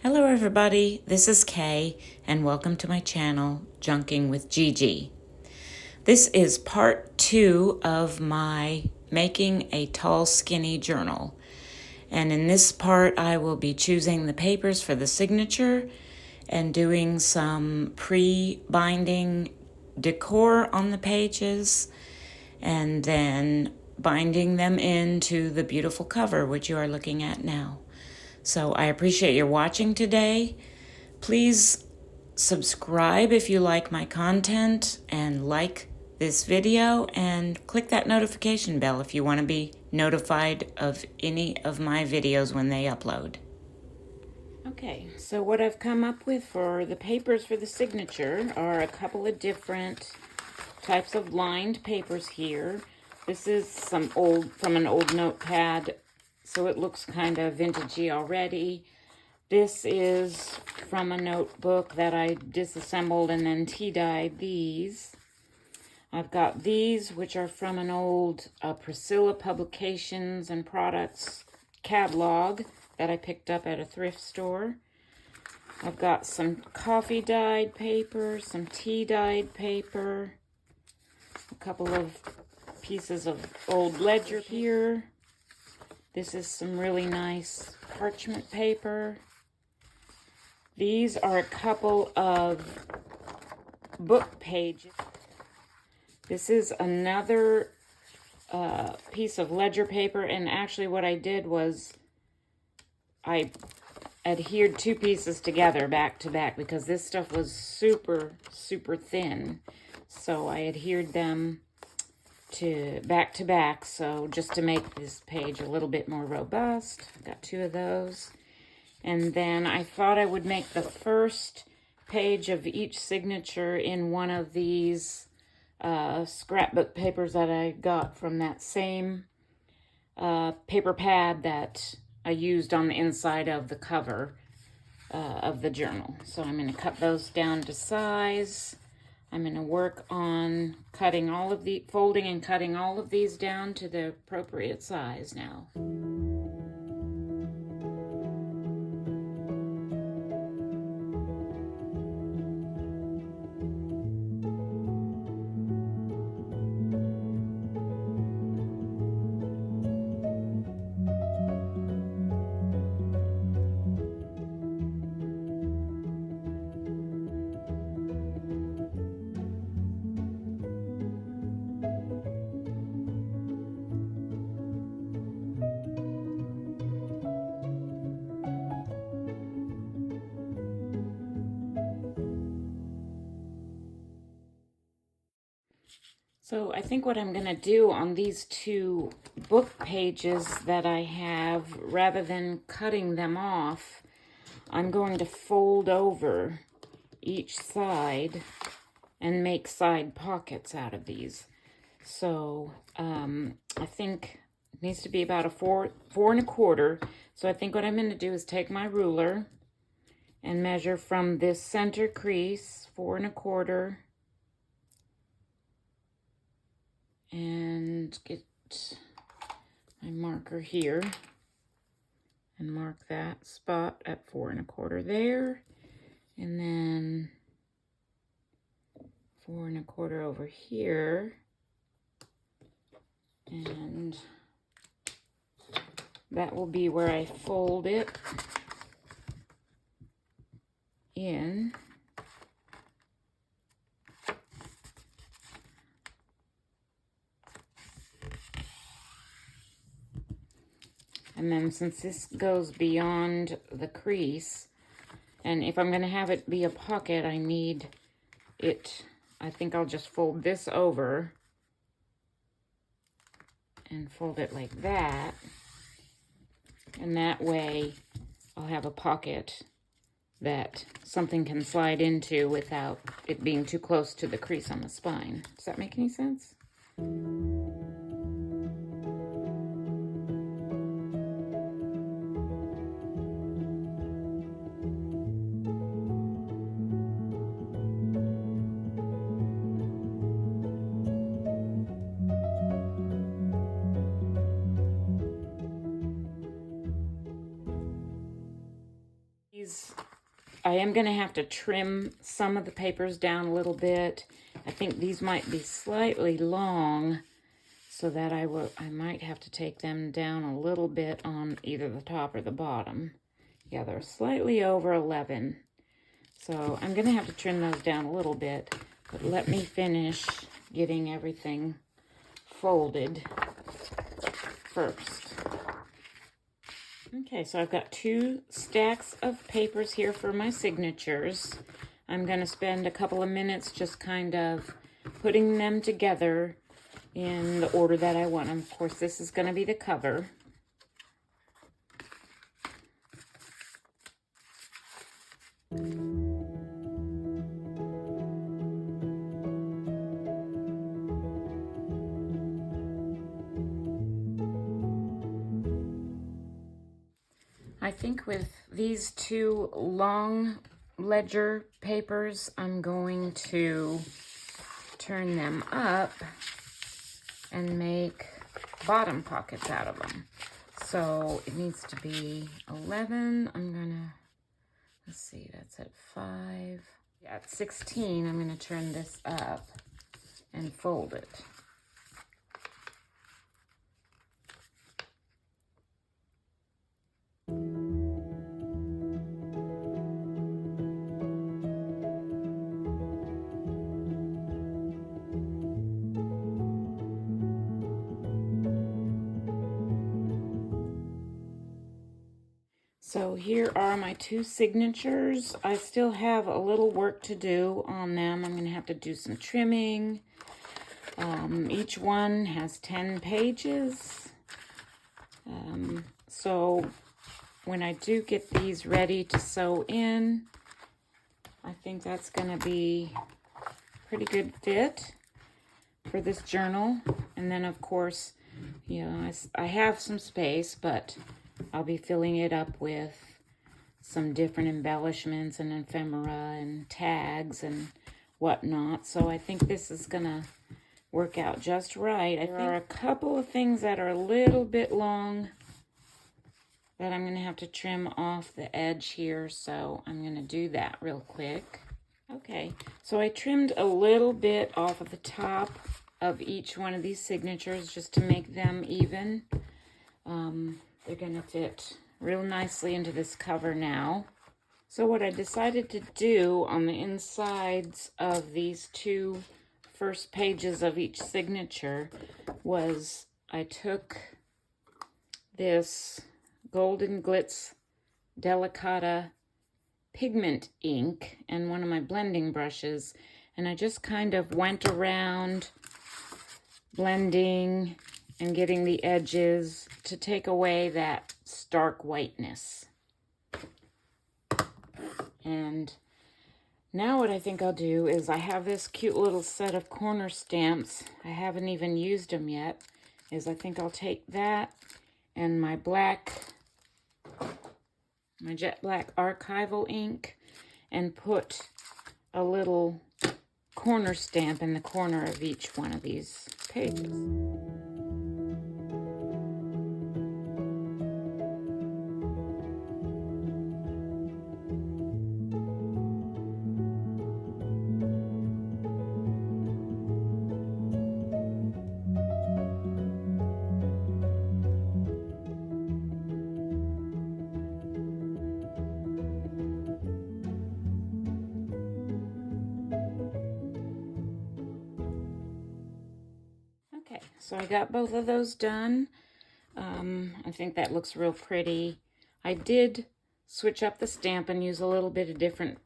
Hello everybody, this is Kay and welcome to my channel, Junking with Gigi. This is part 2 of my Making a Tall Skinny journal. And in this part I will be choosing the papers for the signature and doing some pre-binding decor on the pages and then binding them into the beautiful cover which you are looking at now. So I appreciate your watching today. Please subscribe if you like my content and like this video and click that notification bell if you want to be notified of any of my videos when they upload. Okay, so what I've come up with for the papers for the signature are a couple of different types of lined papers here. This is from an old notepad, so it looks kind of vintagey already. This is from a notebook that I disassembled and then tea-dyed these. I've got these, which are from an old Priscilla Publications and Products catalog that I picked up at a thrift store. I've got some coffee-dyed paper, some tea-dyed paper, a couple of pieces of old ledger here. This is some really nice parchment paper. These are a couple of book pages. This is another piece of ledger paper, and actually what I did was I adhered two pieces together back to back because this stuff was super, super thin. So I adhered them to back, so just to make this page a little bit more robust. I've got two of those. And then I thought I would make the first page of each signature in one of these scrapbook papers that I got from that same paper pad that I used on the inside of the cover of the journal. So I'm going to cut those down to size. I'm going to work on folding and cutting all of these down to the appropriate size now. So I think what I'm going to do on these two book pages that I have, rather than cutting them off, I'm going to fold over each side and make side pockets out of these. So I think it needs to be about a 4.25. So I think what I'm going to do is take my ruler and measure from this center crease, 4.25, and get my marker here and mark that spot at 4.25 there, and then 4.25 over here, and that will be where I fold it in. And then since this goes beyond the crease, and if I'm going to have it be a pocket, I need it, I think I'll just fold this over and fold it like that. And that way I'll have a pocket that something can slide into without it being too close to the crease on the spine. Does that make any sense? I am going to have to trim some of the papers down a little bit. I think these might be slightly long, so that I might have to take them down a little bit on either the top or the bottom. Yeah, they're slightly over 11. So I'm going to have to trim those down a little bit, but let me finish getting everything folded first. Okay, so I've got 2 stacks of papers here for my signatures. I'm going to spend a couple of minutes just kind of putting them together in the order that I want them. Of course, this is going to be the cover. I think with these 2 long ledger papers, I'm going to turn them up and make bottom pockets out of them. So it needs to be 11. I'm gonna, let's see, that's at 5. Yeah, at 16, I'm gonna turn this up and fold it. So here are my 2 signatures. I still have a little work to do on them. I'm going to have to do some trimming. Each one has 10 pages. So when I do get these ready to sew in, I think that's going to be a pretty good fit for this journal. And then, of course, you know, I have some space, but I'll be filling it up with some different embellishments and ephemera and tags and whatnot. So I think this is gonna work out just right. There are a couple of things that are a little bit long that I'm gonna have to trim off the edge here. So I'm gonna do that real quick. Okay, so I trimmed a little bit off of the top of each one of these signatures just to make them even. They're going to fit real nicely into this cover now. So what I decided to do on the insides of these 2 first pages of each signature was I took this Golden Glitz Delicata pigment ink and one of my blending brushes, and I just kind of went around blending and getting the edges to take away that stark whiteness. And now what I think I'll do is I have this cute little set of corner stamps. I haven't even used them yet. I think I'll take that and my jet black archival ink and put a little corner stamp in the corner of each one of these pages. Okay, so I got both of those done. I think that looks real pretty. I did switch up the stamp and use a little bit of difference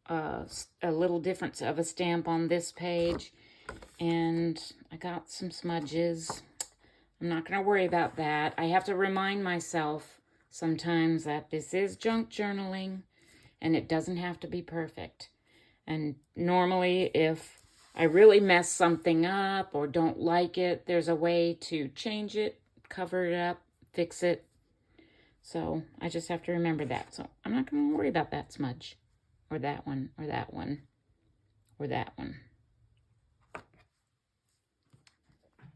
of a stamp on this page, and I got some smudges. I'm not going to worry about that. I have to remind myself sometimes that this is junk journaling and it doesn't have to be perfect. And normally if I really mess something up or don't like it, there's a way to change it, cover it up, fix it. So I just have to remember that. So I'm not going to worry about that smudge or that one or that one or that one.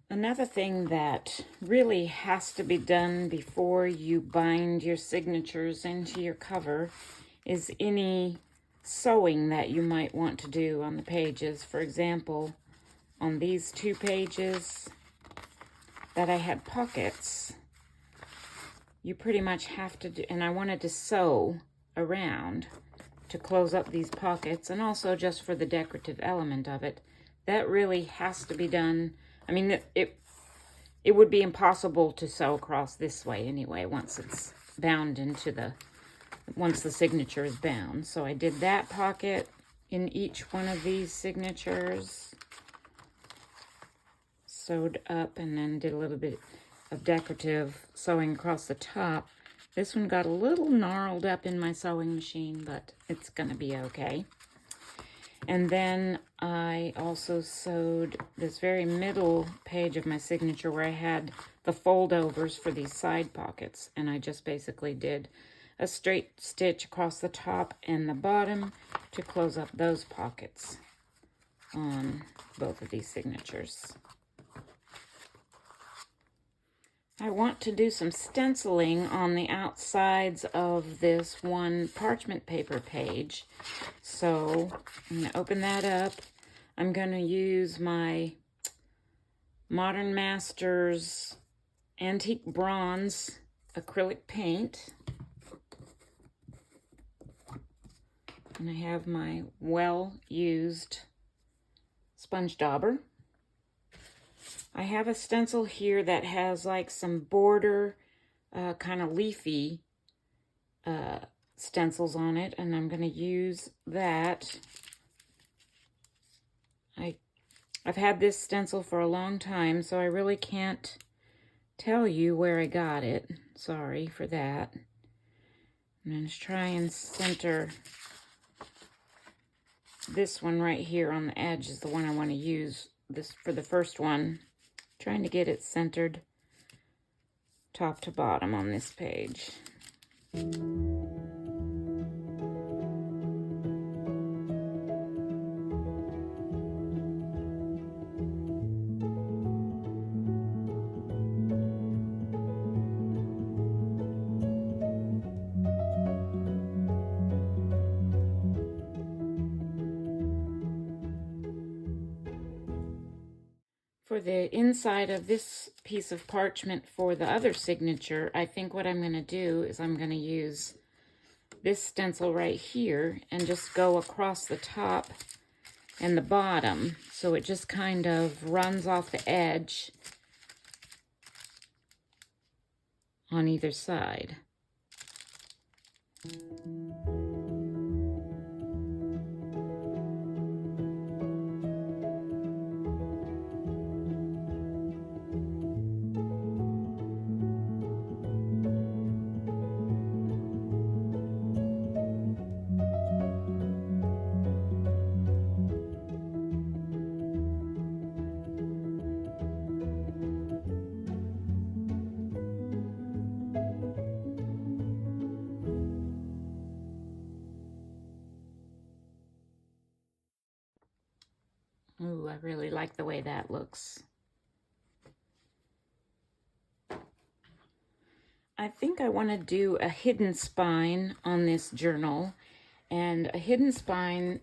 Another thing that really has to be done before you bind your signatures into your cover is any sewing that you might want to do on the pages. For example, on these 2 pages that I had pockets, you pretty much have to do, and I wanted to sew around to close up these pockets, and also just for the decorative element of it. That really has to be done. I mean, it would be impossible to sew across this way anyway, once it's bound into once the signature is bound. So I did that pocket in each one of these signatures, sewed up, and then did a little bit of decorative sewing across the top. This one got a little gnarled up in my sewing machine, but it's gonna be okay. And then I also sewed this very middle page of my signature where I had the fold-overs for these side pockets, and I just basically did a straight stitch across the top and the bottom to close up those pockets on both of these signatures. I want to do some stenciling on the outsides of this one parchment paper page. So I'm going to open that up. I'm going to use my Modern Masters Antique Bronze acrylic paint. And I have my well-used sponge dauber. I have a stencil here that has like some border, kind of leafy stencils on it, and I'm going to use that. I've had this stencil for a long time, so I really can't tell you where I got it. Sorry for that. I'm going to try and center this one right here on the edge is the one I want to use this for the first one. Trying to get it centered top to bottom on this page. For the inside of this piece of parchment for the other signature, I think what I'm going to do is I'm going to use this stencil right here and just go across the top and the bottom, so it just kind of runs off the edge on either side. Ooh, I really like the way that looks. I think I want to do a hidden spine on this journal. And a hidden spine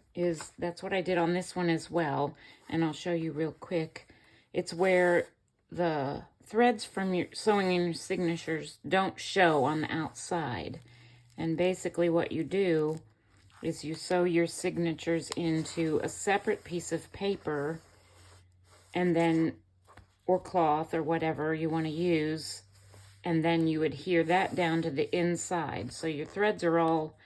that's what I did on this one as well. And I'll show you real quick. It's where the threads from your sewing in your signatures don't show on the outside. And basically what you do is you sew your signatures into a separate piece of paper, and then, or cloth or whatever you want to use, and then you adhere that down to the inside. So your threads are all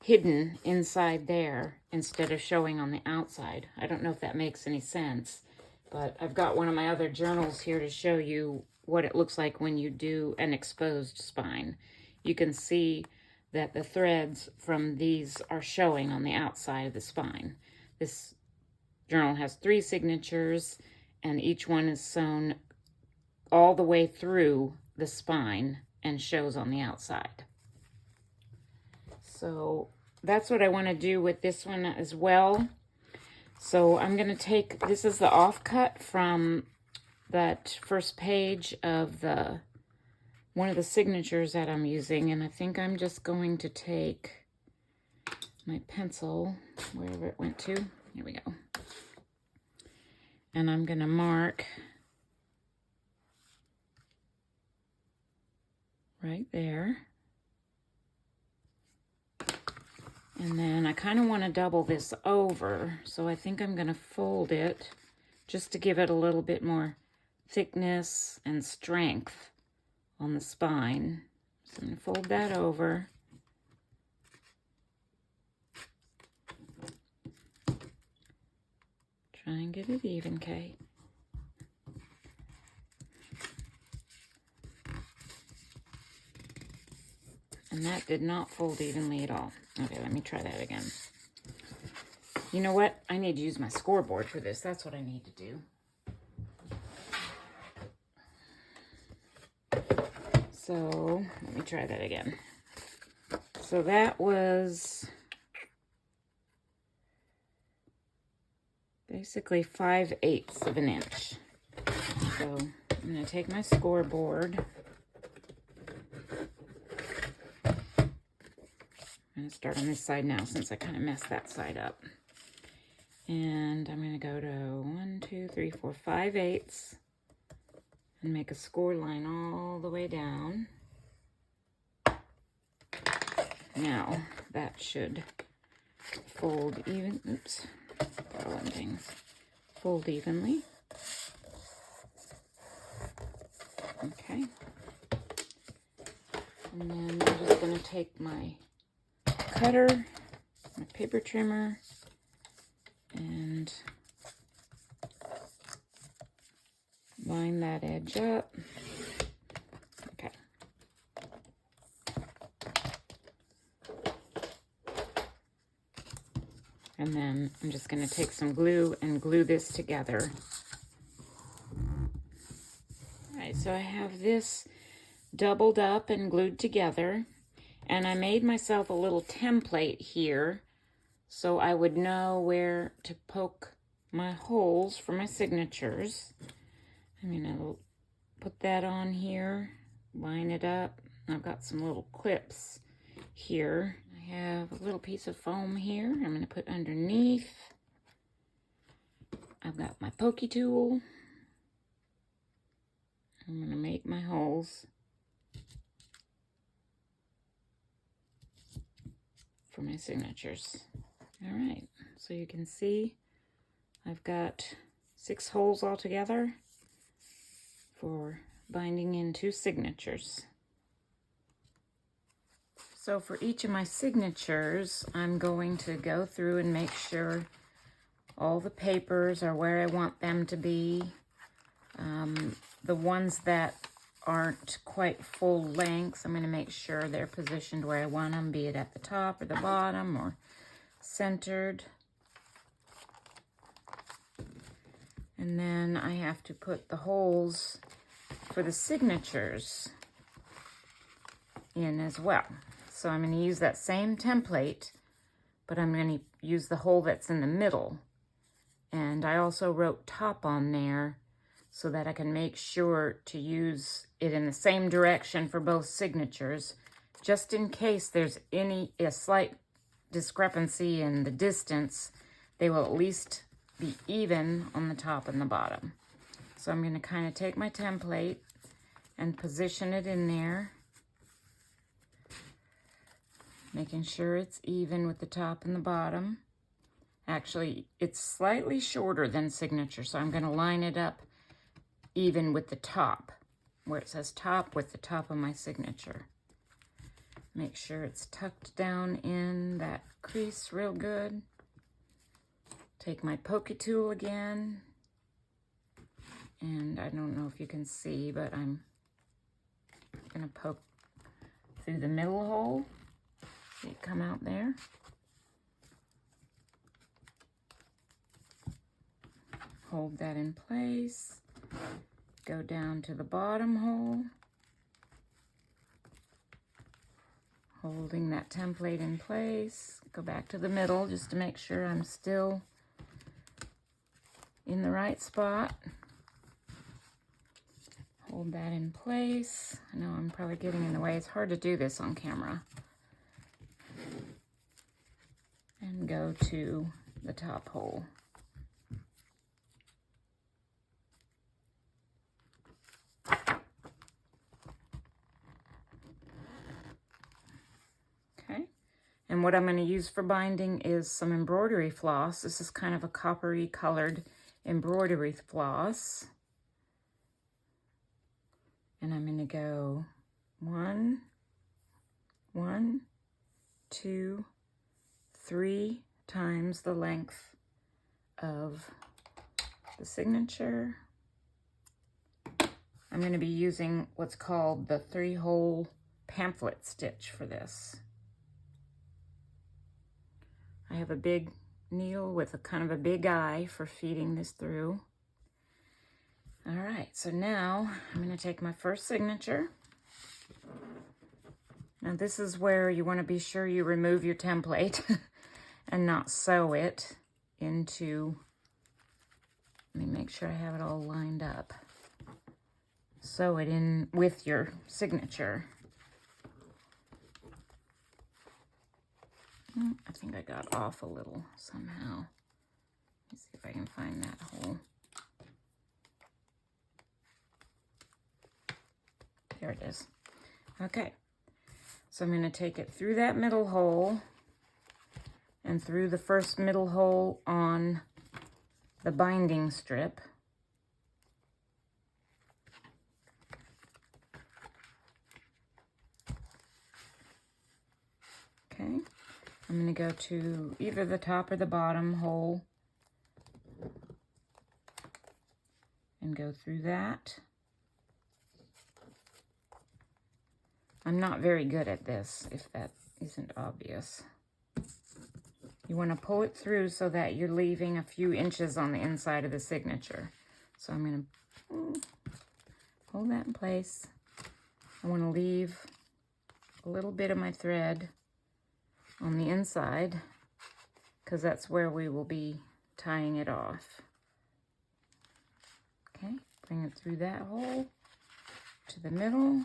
hidden inside there instead of showing on the outside. I don't know if that makes any sense, but I've got one of my other journals here to show you what it looks like when you do an exposed spine. You can see that the threads from these are showing on the outside of the spine. This journal has 3 signatures, and each one is sewn all the way through the spine and shows on the outside. So that's what I want to do with this one as well. So I'm going to take, this is the offcut from that first page of one of the signatures that I'm using, and I think I'm just going to take my pencil, wherever it went to. Here we go. And I'm going to mark right there. And then I kind of want to double this over, so I think I'm going to fold it just to give it a little bit more thickness and strength on the spine. So I'm going to fold that over. Try and get it even, Kay. And that did not fold evenly at all. Okay, let me try that again. You know what? I need to use my scoreboard for this. That's what I need to do. So, let me try that again. So that was basically 5/8 of an inch. So, I'm going to take my scoreboard. I'm going to start on this side now since I kind of messed that side up. And I'm going to go to 1, 2, 3, 4, 5/8 and make a score line all the way down. Now, that should fold even, oops, throwing things, fold evenly. Okay. And then I'm just going to take my cutter, my paper trimmer, and line that edge up. Okay. And then I'm just going to take some glue and glue this together. All right, so I have this doubled up and glued together. And I made myself a little template here so I would know where to poke my holes for my signatures. I'm going to put that on here, line it up. I've got some little clips here. I have a little piece of foam here I'm going to put underneath. I've got my pokey tool. I'm going to make my holes for my signatures. All right, so you can see I've got 6 holes all together for binding in 2 signatures. So for each of my signatures, I'm going to go through and make sure all the papers are where I want them to be. The ones that aren't quite full length, I'm going to make sure they're positioned where I want them, be it at the top or the bottom or centered. And then I have to put the holes for the signatures in as well. So I'm going to use that same template, but I'm going to use the hole that's in the middle. And I also wrote top on there so that I can make sure to use it in the same direction for both signatures, just in case there's a slight discrepancy in the distance, they will at least be even on the top and the bottom. So I'm going to kind of take my template and position it in there, making sure it's even with the top and the bottom. Actually, it's slightly shorter than signature, so I'm going to line it up even with the top, where it says top, with the top of my signature. Make sure it's tucked down in that crease real good. Take my pokey tool again, and I don't know if you can see, but I'm going to poke through the middle hole. See it come out there. Hold that in place. Go down to the bottom hole. Holding that template in place. Go back to the middle just to make sure I'm still in the right spot. Hold that in place. I know I'm probably getting in the way. It's hard to do this on camera. go to the top hole. Okay, and what I'm going to use for binding is some embroidery floss. This is kind of a coppery colored embroidery floss. And I'm going to go 1, 2, 3 times the length of the signature. I'm going to be using what's called the 3-hole pamphlet stitch for this. I have a big needle with a kind of a big eye for feeding this through. All right, so now I'm going to take my first signature. Now this is where you want to be sure you remove your template and not sew it into, let me make sure I have it all lined up. Sew it in with your signature. I think I got off a little somehow. Let's see if I can find that hole. There it is. Okay, so I'm going to take it through that middle hole and through the first middle hole on the binding strip. Okay, I'm going to go to either the top or the bottom hole and go through that. I'm not very good at this, if that isn't obvious. You want to pull it through so that you're leaving a few inches on the inside of the signature. So I'm going to hold that in place. I want to leave a little bit of my thread on the inside because that's where we will be tying it off. Okay, bring it through that hole to the middle.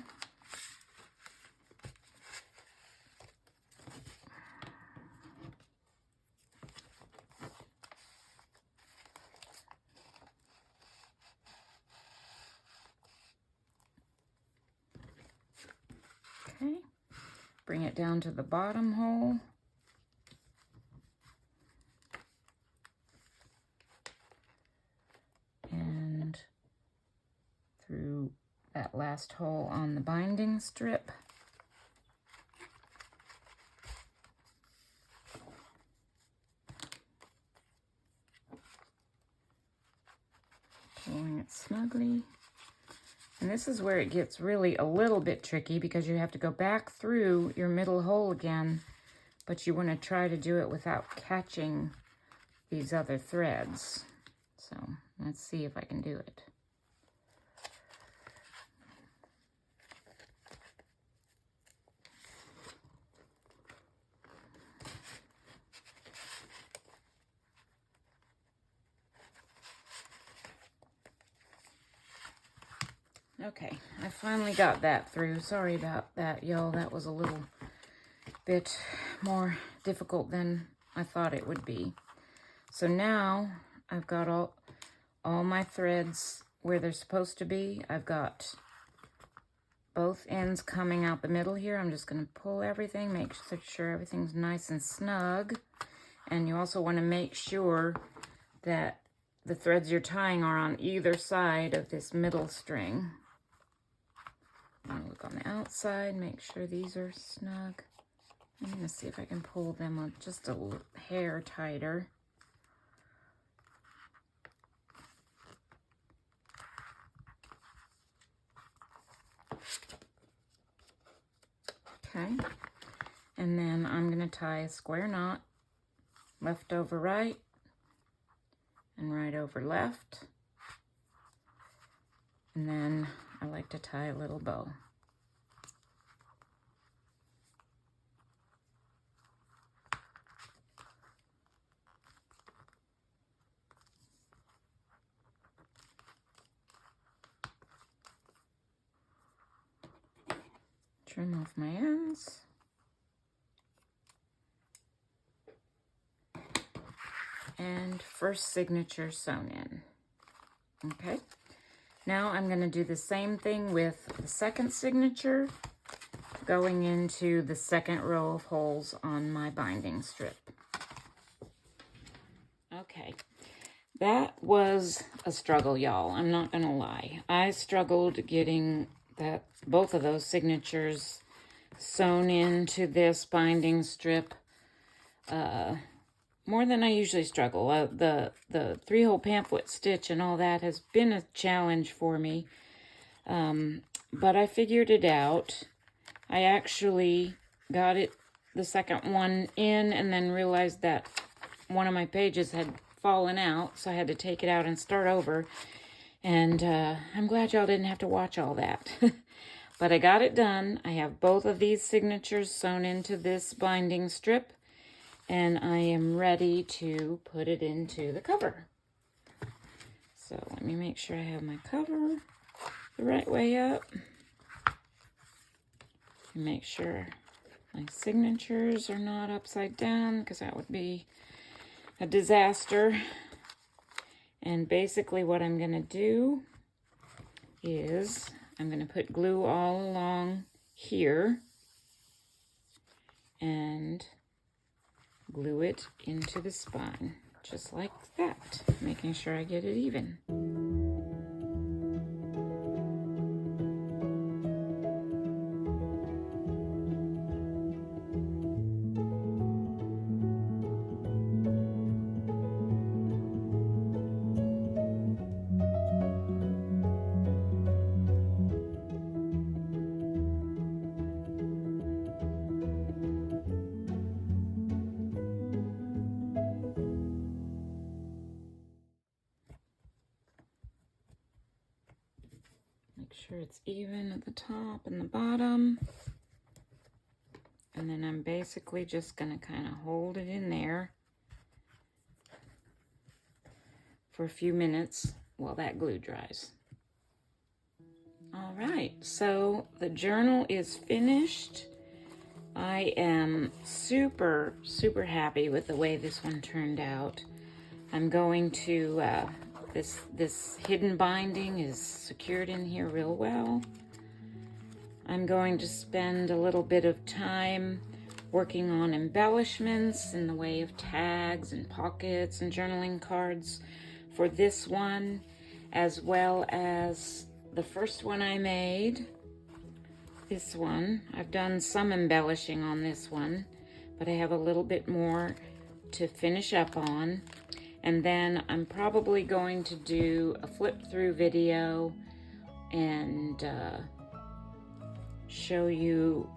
Okay, bring it down to the bottom hole. And through that last hole on the binding strip. Pulling it snugly. And this is where it gets really a little bit tricky because you have to go back through your middle hole again, but you want to try to do it without catching these other threads. So let's see if I can do it. Okay, I finally got that through. Sorry about that, y'all. That was a little bit more difficult than I thought it would be. So now I've got all my threads where they're supposed to be. I've got both ends coming out the middle here. I'm just going to pull everything, make sure everything's nice and snug. And you also want to make sure that the threads you're tying are on either side of this middle string. I'm gonna look on the outside, make sure these are snug. I'm gonna see if I can pull them up just a hair tighter. Okay, and then I'm gonna tie a square knot, left over right, and right over left. And then I like to tie a little bow. Trim off my ends. and first signature sewn in. Okay, now I'm going to do the same thing with the second signature, going into the second row of holes on my binding strip. Okay, that was a struggle, y'all. I'm not going to lie. I struggled getting both of those signatures sewn into this binding strip more than I usually struggle. The 3-hole pamphlet stitch and all that has been a challenge for me, but I figured it out. I actually got the second one in and then realized that one of my pages had fallen out, so I had to take it out and start over. And I'm glad y'all didn't have to watch all that. But I got it done. I have both of these signatures sewn into this binding strip, and I am ready to put it into the cover. So let me make sure I have my cover the right way up. And make sure my signatures are not upside down, because that would be a disaster. And basically what I'm going to do is I'm going to put glue all along here and glue it into the spine, just like that, making sure I get it even. Make sure it's even at the top and the bottom. And then I'm basically just going to kind of hold it in there for a few minutes while that glue dries. All right, so the journal is finished. I am super, super happy with the way this one turned out. I'm going to, this hidden binding is secured in here real well. I'm going to spend a little bit of time working on embellishments in the way of tags and pockets and journaling cards for this one, as well as the first one I made. This one, I've done some embellishing on this one, but I have a little bit more to finish up on. And then I'm probably going to do a flip through video and show you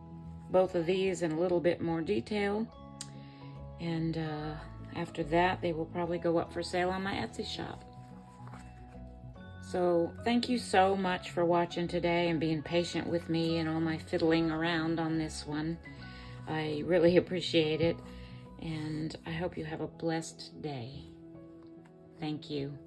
both of these in a little bit more detail. And after that, they will probably go up for sale on my Etsy shop. So thank you so much for watching today and being patient with me and all my fiddling around on this one. I really appreciate it, and I hope you have a blessed day. Thank you.